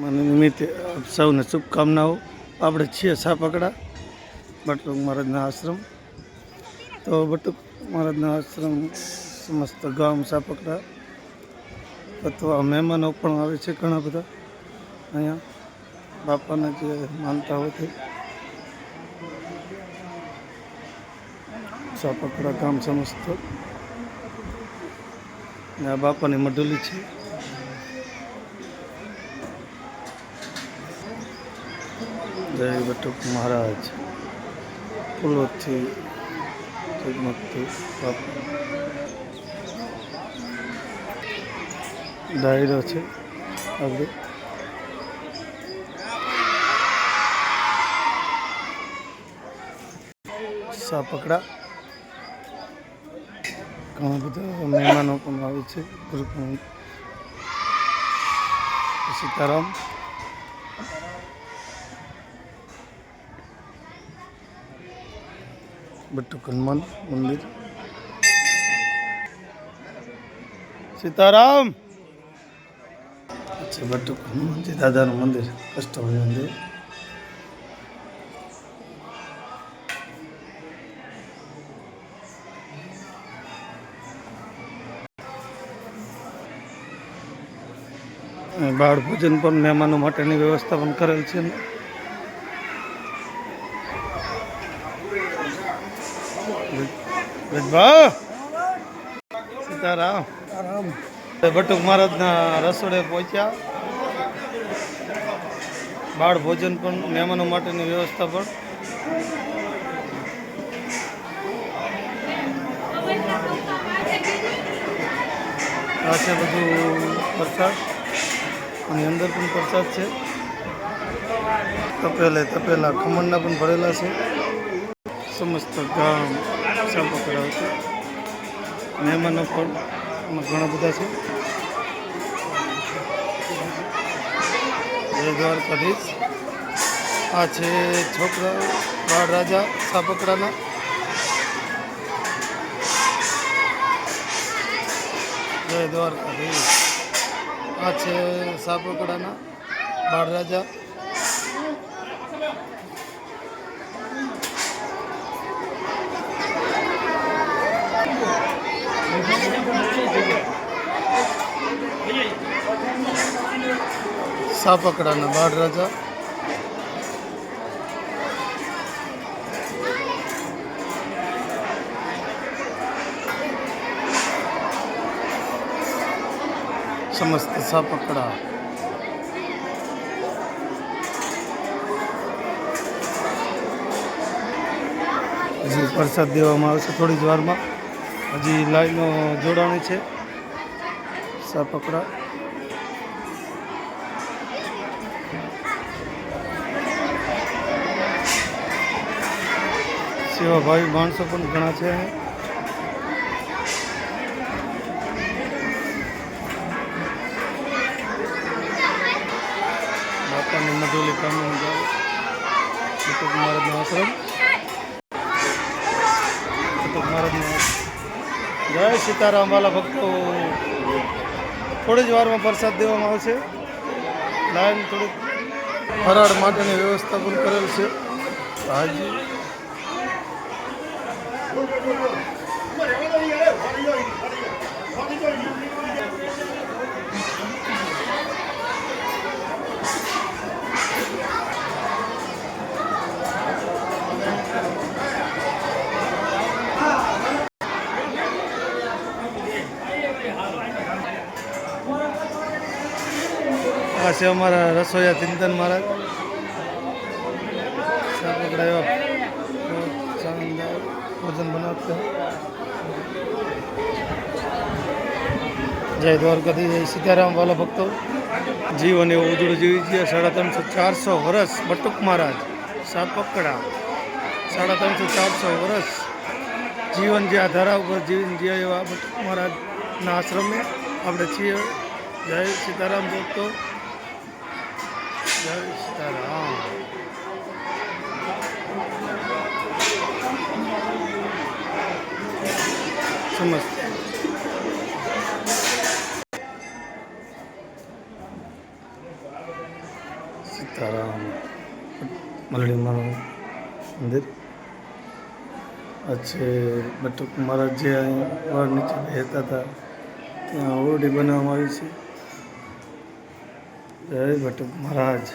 મને નિમિત્તે આપ સૌને શુભકામનાઓ। આપણે છીએ સાપકડા બટુક મહારાજના આશ્રમ। તો બટુક મહારાજના આશ્રમ સમસ્ત ગામ સાપકડા અથવા મહેમાનો પણ આવે છે ઘણા બધા અહીંયા બાપાને જે માનતા હોય તે। સાપકડા ગામ સમસ્ત આ બાપાની મઢુલી છે। જય બટુક મહારાજ। ફૂલોથી ઝગમગતું બાપા ડાયરો છે આગળ। સાપકડા ઘણા બધા મહેમાનો પણ આવે છે। સીતારામ બટુક હનુમાન મંદિર। સીતારામ અચ્છા બટુક હનુમાનજી દાદાનું મંદિર કષ્ટભંજન મંદિર। બાળ ભોજન પણ મહેમાનો માટેની વ્યવસ્થા પણ કરેલ છે। સીતારામ બટુક મહારાજના રસોડે પહોંચ્યા। બાળ ભોજન પણ મહેમાનો માટેની વ્યવસ્થા પણ। આ છે બધું પ્રસાદ અને અંદર પણ પ્રસાદ છે। તપેલા ખમણના પણ ભરેલા છે। સમસ્ત ગામ સાપકડા છે। મહેમાનો પણ ઘણા બધા છે। જય દ્વારકાધીશ। આ છે છોકરા બાળ રાજા સાપકડાના। જય દ્વારકાધીશ। આ છે સાપકડાના બાળ રાજા। સાપકડાના બાળ રાજા સમસ્ત સાપકડા। હજી પ્રસાદ દેવામાં આવશે થોડી જ વારમાં। હજી લાઈનો જોડાણી છે સાપકડા। સેવાભાવી માણસો પણ ઘણા છે। બાપાની મઢુલી કામનું બટુક મહારાજનો આશ્રમ। બટુક મહારાજનો જય સીતારામ વાલા ભક્તો। થોડી જ વારમાં પ્રસાદ દેવામાં આવશે। લાઈન થોડીક ફરાળ માટેની વ્યવસ્થા પણ કરેલ છે। હાજી આ છે અમારા રસોઈયા ચિંતન મહારાજ। સાપકડા એવા શાનદાર ભોજન બનાવते हैं। જય દ્વારકાધીશ। જય સીતારામ વાલા ભક્તો। જીવન એવું ઉજળું જીવી છે। 350-400 વર્ષ બટુક મહારાજ સાપકડા 350-400 વર્ષ જીવન જે આ ધરા ઉપર જીવન જીવ્યા એવા બટુક મહારાજના આશ્રમે આપણે છીએ। જય સીતારામ ભક્તો। જય સીતારામ। સમસ્ત સીતારામ મલડીમાનું મંદિર આ છે બટુક મહારાજ જે અહીંયા વાળ નીચે રહેતા હતા ત્યાં ઓરડી બનાવવામાં આવી છે. જય બટુક મહારાજ.